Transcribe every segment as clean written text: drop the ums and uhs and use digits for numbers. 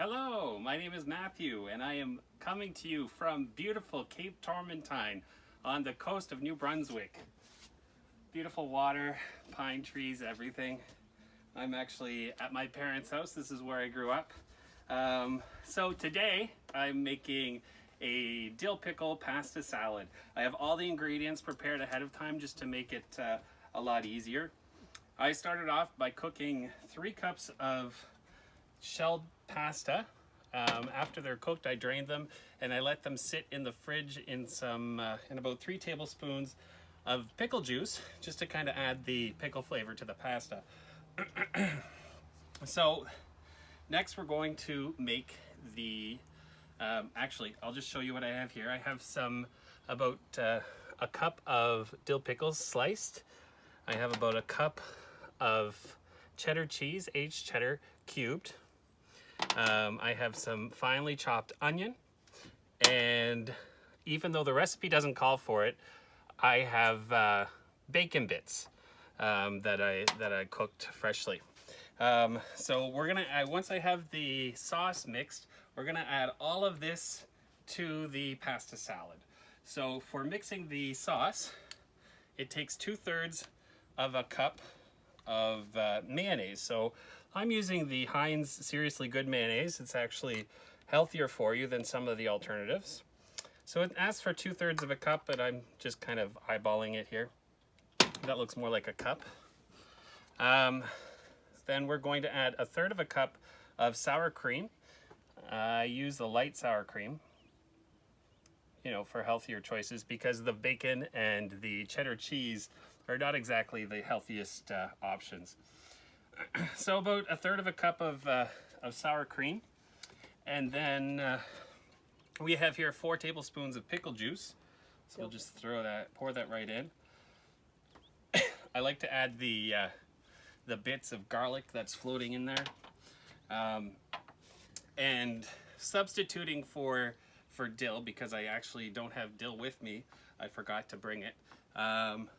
Hello, my name is Matthew and I am coming to you from beautiful Cape Tormentine on the coast of New Brunswick. Beautiful water, pine trees, everything. I'm actually at my parents' house. This is where I grew up. So today I'm making a dill pickle pasta salad. I have all the ingredients prepared ahead of time just to make it a lot easier. I started off by cooking 3 cups of shelled pasta. After they're cooked, I drained them and I let them sit in the fridge in about 3 tablespoons of pickle juice, just to kind of add the pickle flavor to the pasta. So next we're going to make the actually, I'll just show you what I have here. I have about a cup of dill pickles sliced. I have about a cup of cheddar cheese, aged cheddar, cubed. I have some finely chopped onion, and even though the recipe doesn't call for it, I have bacon bits that I cooked freshly. So we're gonna once I have the sauce mixed, we're gonna add all of this to the pasta salad. So for mixing the sauce, it takes 2/3 of a cup of mayonnaise. So I'm using the Heinz Seriously Good mayonnaise. It's actually healthier for you than some of the alternatives. So it asks for 2/3 of a cup, but I'm just kind of eyeballing it here. That looks more like a cup. Then we're going to add 1/3 of a cup of sour cream. I use the light sour cream, for healthier choices, because the bacon and the cheddar cheese are not exactly the healthiest options. So about 1/3 of a cup of sour cream, and then we have here 4 tablespoons of pickle juice. So we'll just pour that right in. I like to add the bits of garlic that's floating in there, and substituting for dill, because I actually don't have dill with me. I forgot to bring it. I'm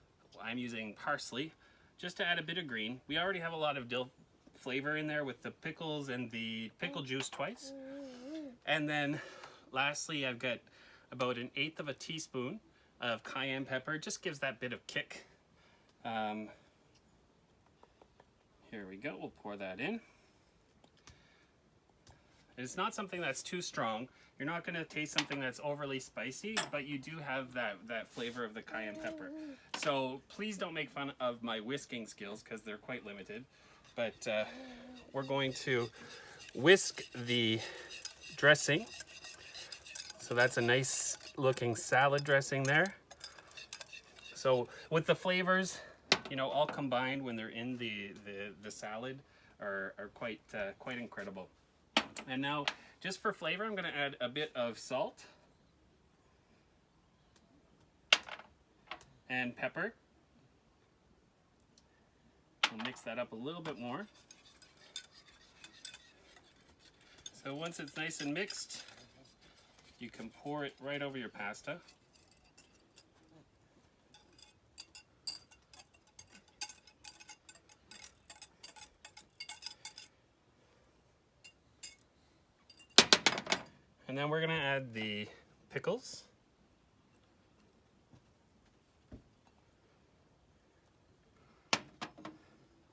using parsley, just to add a bit of green. We already have a lot of dill flavor in there with the pickles and the pickle juice twice. And then lastly, I've got about 1/8 of a teaspoon of cayenne pepper. Just gives that bit of kick. Here we go, we'll pour that in. It's not something that's too strong. You're not going to taste something that's overly spicy, but you do have that flavor of the cayenne pepper. So please don't make fun of my whisking skills, because they're quite limited. But we're going to whisk the dressing. So that's a nice looking salad dressing there. So with the flavors, all combined when they're in the salad are quite incredible. And now, just for flavor, I'm going to add a bit of salt and pepper. We'll mix that up a little bit more. So once it's nice and mixed, you can pour it right over your pasta. And then we're going to add the pickles.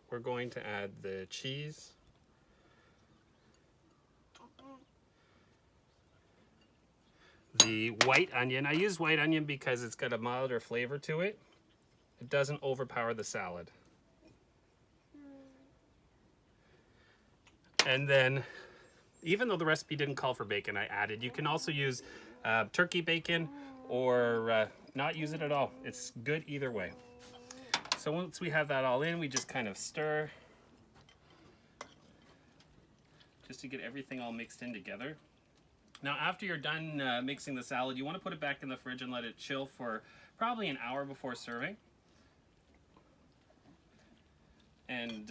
We're going to add the cheese. The white onion. I use white onion because it's got a milder flavor to it. It doesn't overpower the salad. And then, even though the recipe didn't call for bacon, I added. You can also use turkey bacon or not use it at all. It's good either way. So once we have that all in, we just kind of stir, just to get everything all mixed in together. Now after you're done mixing the salad, you want to put it back in the fridge and let it chill for probably an hour before serving. And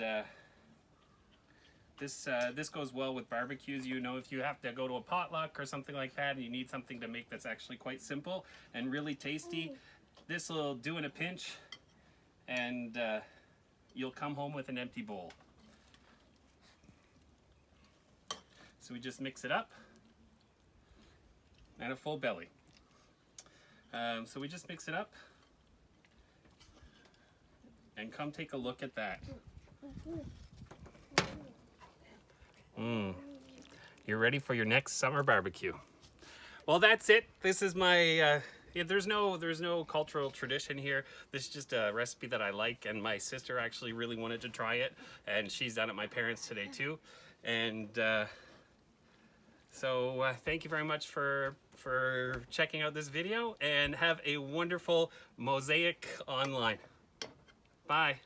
this goes well with barbecues. If you have to go to a potluck or something like that and you need something to make that's actually quite simple and really tasty, this will do in a pinch, and you'll come home with an empty bowl. So we just mix it up. And a full belly. So we just mix it up. And come take a look at that. You're ready for your next summer barbecue. Well, that's it. This is my, there's no cultural tradition here. This is just a recipe that I like, and my sister actually really wanted to try it, and she's done it at my parents today too. And so thank you very much for checking out this video, and have a wonderful Mosaïq online. Bye.